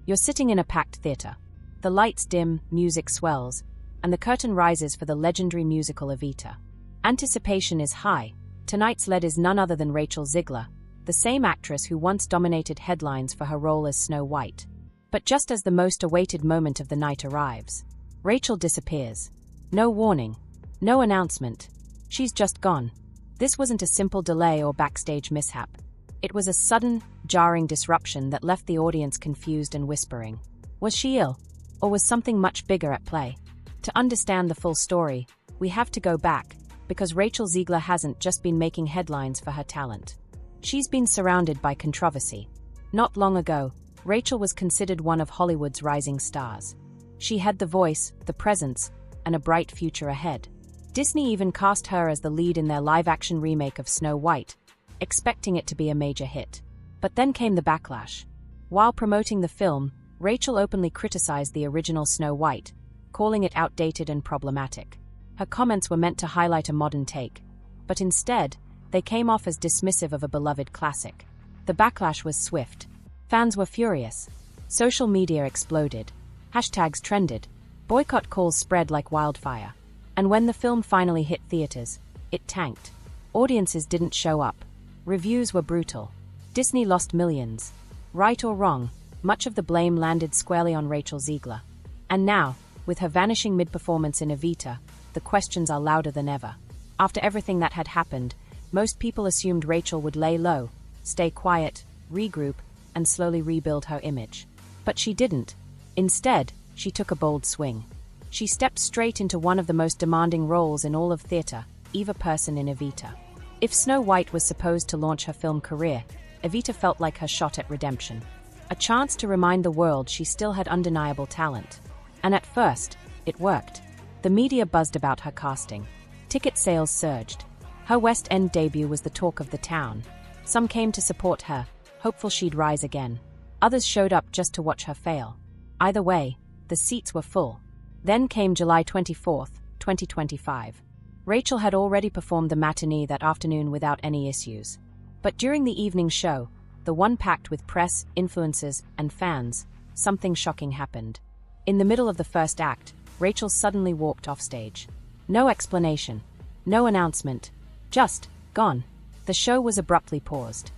You're sitting in a packed theater. The lights dim, music swells, and the curtain rises for the legendary musical Evita. Anticipation is high. Tonight's lead is none other than Rachel Ziegler, the same actress who once dominated headlines for her role as Snow White. But just as the most awaited moment of the night arrives, Rachel disappears. No warning. No announcement. She's just gone. This wasn't a simple delay or backstage mishap. It was a sudden, jarring disruption that left the audience confused and whispering. Was she ill? Or was something much bigger at play? To understand the full story, we have to go back, because Rachel Ziegler hasn't just been making headlines for her talent. She's been surrounded by controversy. Not long ago, Rachel was considered one of Hollywood's rising stars. She had the voice, the presence, and a bright future ahead. Disney even cast her as the lead in their live-action remake of Snow White, expecting it to be a major hit. But then came the backlash. While promoting the film, Rachel openly criticized the original Snow White, calling it outdated and problematic. Her comments were meant to highlight a modern take, but instead, they came off as dismissive of a beloved classic. The backlash was swift. Fans were furious. Social media exploded. Hashtags trended. Boycott calls spread like wildfire. And when the film finally hit theaters, it tanked. Audiences didn't show up. Reviews were brutal. Disney lost millions. Right or wrong, much of the blame landed squarely on Rachel Ziegler. And now, with her vanishing mid-performance in Evita, the questions are louder than ever. After everything that had happened, most people assumed Rachel would lay low, stay quiet, regroup, and slowly rebuild her image. But she didn't. Instead, she took a bold swing. She stepped straight into one of the most demanding roles in all of theater, Eva Person in Evita. If Snow White was supposed to launch her film career, Evita felt like her shot at redemption. A chance to remind the world she still had undeniable talent. And at first, it worked. The media buzzed about her casting. Ticket sales surged. Her West End debut was the talk of the town. Some came to support her, hopeful she'd rise again. Others showed up just to watch her fail. Either way, the seats were full. Then came July 24, 2025. Rachel had already performed the matinee that afternoon without any issues. But during the evening show, the one packed with press, influencers, and fans, something shocking happened. In the middle of the first act, Rachel suddenly walked offstage. No explanation. No announcement. Just gone. The show was abruptly paused.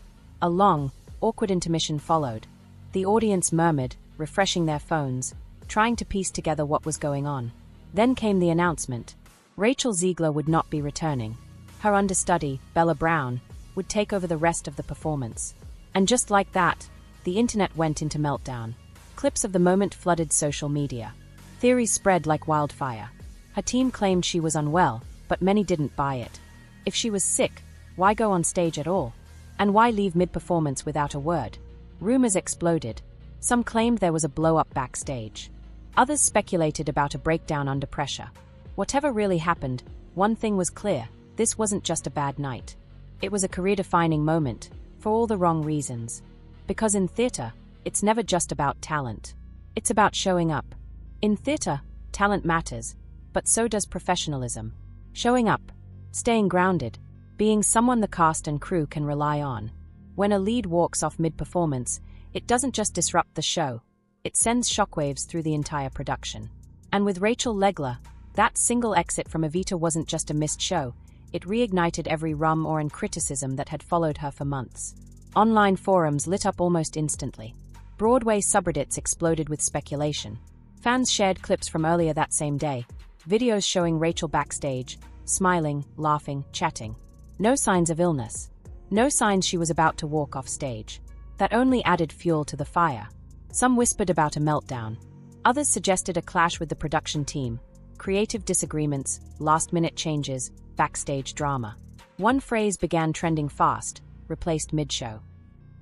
A long, awkward intermission followed. The audience murmured, refreshing their phones, trying to piece together what was going on. Then came the announcement. Rachel Ziegler would not be returning. Her understudy, Bella Brown, would take over the rest of the performance. And just like that, the internet went into meltdown. Clips of the moment flooded social media. Theories spread like wildfire. Her team claimed she was unwell, but many didn't buy it. If she was sick, why go on stage at all? And why leave mid-performance without a word? Rumors exploded. Some claimed there was a blow-up backstage. Others speculated about a breakdown under pressure. Whatever really happened, one thing was clear: this wasn't just a bad night. It was a career-defining moment, for all the wrong reasons. Because in theater, it's never just about talent. It's about showing up. In theater, talent matters, but so does professionalism. Showing up, staying grounded, being someone the cast and crew can rely on. When a lead walks off mid-performance, it doesn't just disrupt the show, it sends shockwaves through the entire production. And with Rachel Ziegler, that single exit from Evita wasn't just a missed show, it reignited every rumor and criticism that had followed her for months. Online forums lit up almost instantly. Broadway subreddits exploded with speculation. Fans shared clips from earlier that same day, videos showing Rachel backstage, smiling, laughing, chatting. No signs of illness. No signs she was about to walk off stage. That only added fuel to the fire. Some whispered about a meltdown. Others suggested a clash with the production team, creative disagreements, last-minute changes, backstage drama. One phrase began trending fast, replaced mid-show.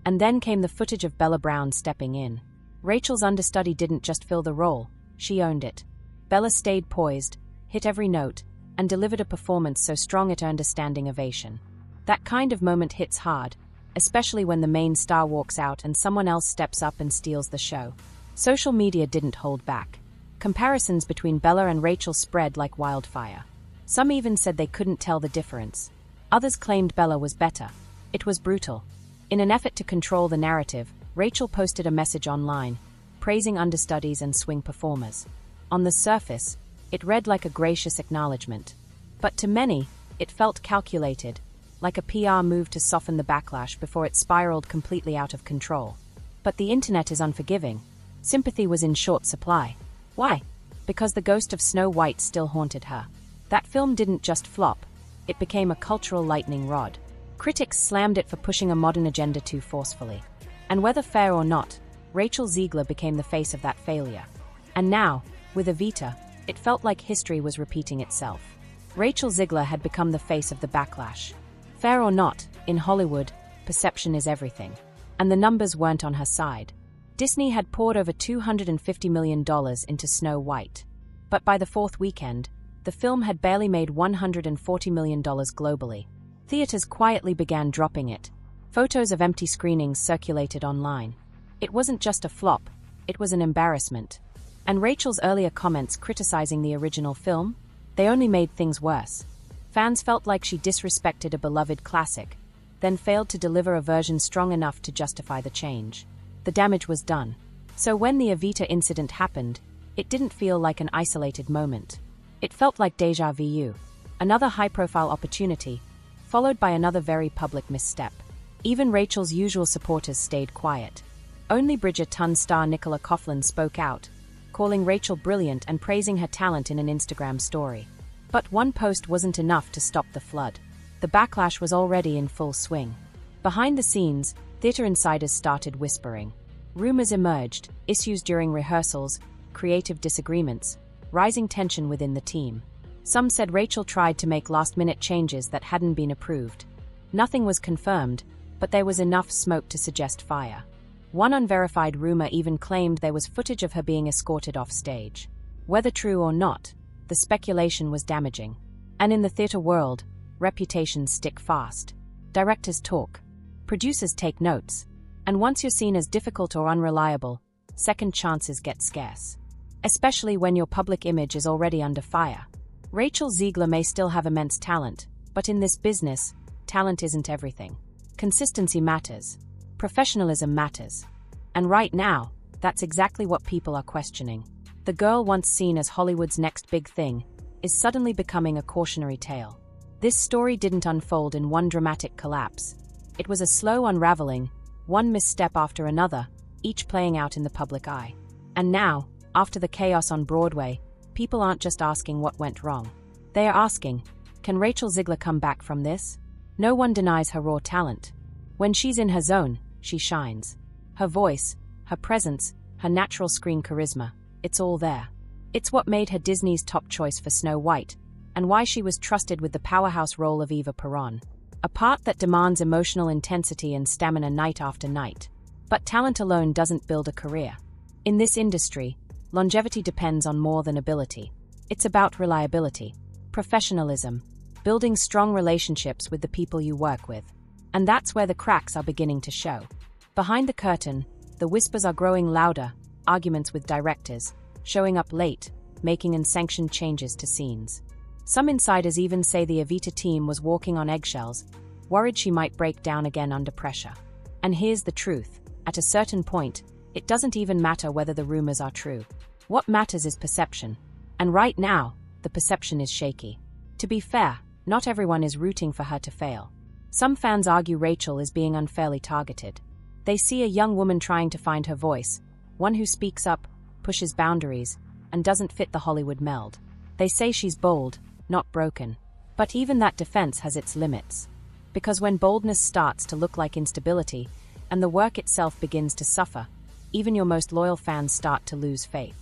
And then came the footage of Bella Brown stepping in. Rachel's understudy didn't just fill the role, she owned it. Bella stayed poised, hit every note, and delivered a performance so strong it earned a standing ovation. That kind of moment hits hard, especially when the main star walks out and someone else steps up and steals the show. Social media didn't hold back. Comparisons between Bella and Rachel spread like wildfire. Some even said they couldn't tell the difference. Others claimed Bella was better. It was brutal. In an effort to control the narrative, Rachel posted a message online, praising understudies and swing performers. On the surface, it read like a gracious acknowledgement. But to many, it felt calculated, like a PR move to soften the backlash before it spiraled completely out of control. But the internet is unforgiving. Sympathy was in short supply. Why? Because the ghost of Snow White still haunted her. That film didn't just flop, it became a cultural lightning rod. Critics slammed it for pushing a modern agenda too forcefully. And whether fair or not, Rachel Ziegler became the face of that failure. And now, with Evita, it felt like history was repeating itself. Rachel Ziegler had become the face of the backlash. Fair or not, in Hollywood, perception is everything. And the numbers weren't on her side. Disney had poured over $250 million into Snow White. But by the fourth weekend, the film had barely made $140 million globally. Theaters quietly began dropping it. Photos of empty screenings circulated online. It wasn't just a flop, it was an embarrassment. And Rachel's earlier comments criticizing the original film? They only made things worse. Fans felt like she disrespected a beloved classic, then failed to deliver a version strong enough to justify the change. The damage was done. So when the Evita incident happened, it didn't feel like an isolated moment. It felt like déjà vu, another high-profile opportunity, followed by another very public misstep. Even Rachel's usual supporters stayed quiet. Only Bridgerton star Nicola Coughlan spoke out, calling Rachel brilliant and praising her talent in an Instagram story. But one post wasn't enough to stop the flood. The backlash was already in full swing. Behind the scenes, theater insiders started whispering. Rumors emerged, issues during rehearsals, creative disagreements, rising tension within the team. Some said Rachel tried to make last-minute changes that hadn't been approved. Nothing was confirmed, but there was enough smoke to suggest fire. One unverified rumor even claimed there was footage of her being escorted off stage. Whether true or not, the speculation was damaging. And in the theater world, reputations stick fast. Directors talk. Producers take notes. And once you're seen as difficult or unreliable, second chances get scarce. Especially when your public image is already under fire. Rachel Ziegler may still have immense talent, but in this business, talent isn't everything. Consistency matters. Professionalism matters. And right now, that's exactly what people are questioning. The girl once seen as Hollywood's next big thing is suddenly becoming a cautionary tale. This story didn't unfold in one dramatic collapse. It was a slow unraveling, one misstep after another, each playing out in the public eye. And now, after the chaos on Broadway, people aren't just asking what went wrong. They are asking, can Rachel Ziegler come back from this? No one denies her raw talent. When she's in her zone, she shines. Her voice, her presence, her natural screen charisma, it's all there. It's what made her Disney's top choice for Snow White, and why she was trusted with the powerhouse role of Eva Peron. A part that demands emotional intensity and stamina night after night. But talent alone doesn't build a career. In this industry, longevity depends on more than ability. It's about reliability, professionalism, building strong relationships with the people you work with. And that's where the cracks are beginning to show. Behind the curtain, the whispers are growing louder, arguments with directors, showing up late, making unsanctioned changes to scenes. Some insiders even say the Evita team was walking on eggshells, worried she might break down again under pressure. And here's the truth. At a certain point, it doesn't even matter whether the rumors are true. What matters is perception. And right now, the perception is shaky. To be fair, not everyone is rooting for her to fail. Some fans argue Rachel is being unfairly targeted. They see a young woman trying to find her voice, one who speaks up, pushes boundaries, and doesn't fit the Hollywood meld. They say she's bold, not broken. But even that defense has its limits. Because when boldness starts to look like instability, and the work itself begins to suffer, even your most loyal fans start to lose faith.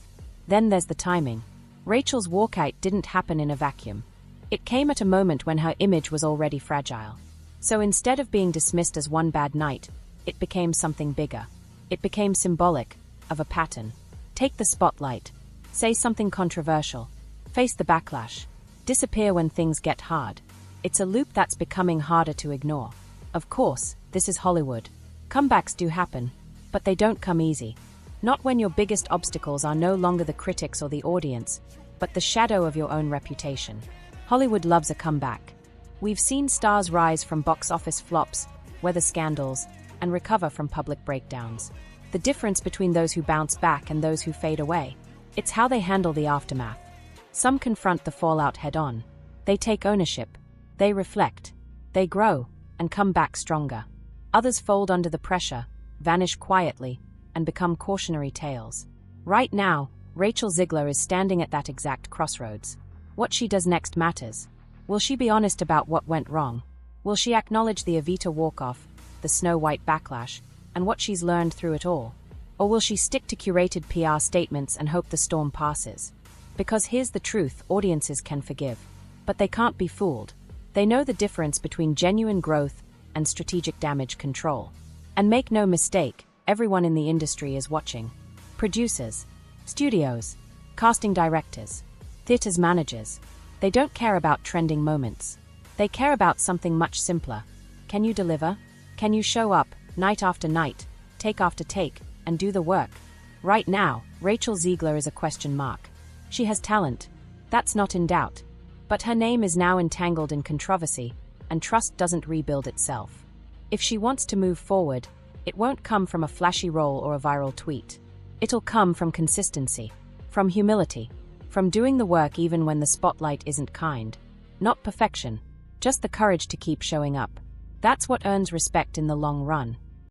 Then there's the timing. Rachel's walkout didn't happen in a vacuum. It came at a moment when her image was already fragile. So instead of being dismissed as one bad night, it became something bigger. It became symbolic of a pattern. Take the spotlight. Say something controversial. Face the backlash. Disappear when things get hard. It's a loop that's becoming harder to ignore. Of course, this is Hollywood. Comebacks do happen, but they don't come easy. Not when your biggest obstacles are no longer the critics or the audience, but the shadow of your own reputation. Hollywood loves a comeback. We've seen stars rise from box office flops, weather scandals, and recover from public breakdowns. The difference between those who bounce back and those who fade away. It's how they handle the aftermath. Some confront the fallout head-on. They take ownership. They reflect. They grow, and come back stronger. Others fold under the pressure, vanish quietly, and become cautionary tales. Right now, Rachel Ziegler is standing at that exact crossroads. What she does next matters. Will she be honest about what went wrong? Will she acknowledge the Evita walk-off, the Snow White backlash, and what she's learned through it all? Or will she stick to curated PR statements and hope the storm passes? Because here's the truth: audiences can forgive, but they can't be fooled. They know the difference between genuine growth and strategic damage control. And make no mistake, everyone in the industry is watching. Producers, studios, casting directors, theaters managers. They don't care about trending moments. They care about something much simpler. Can you deliver? Can you show up, night after night, take after take, and do the work? Right now, Rachel Ziegler is a question mark. She has talent. That's not in doubt. But her name is now entangled in controversy, and trust doesn't rebuild itself. If she wants to move forward, it won't come from a flashy role or a viral tweet. It'll come from consistency, from humility, from doing the work even when the spotlight isn't kind. Not perfection, just the courage to keep showing up. That's what earns respect in the long run.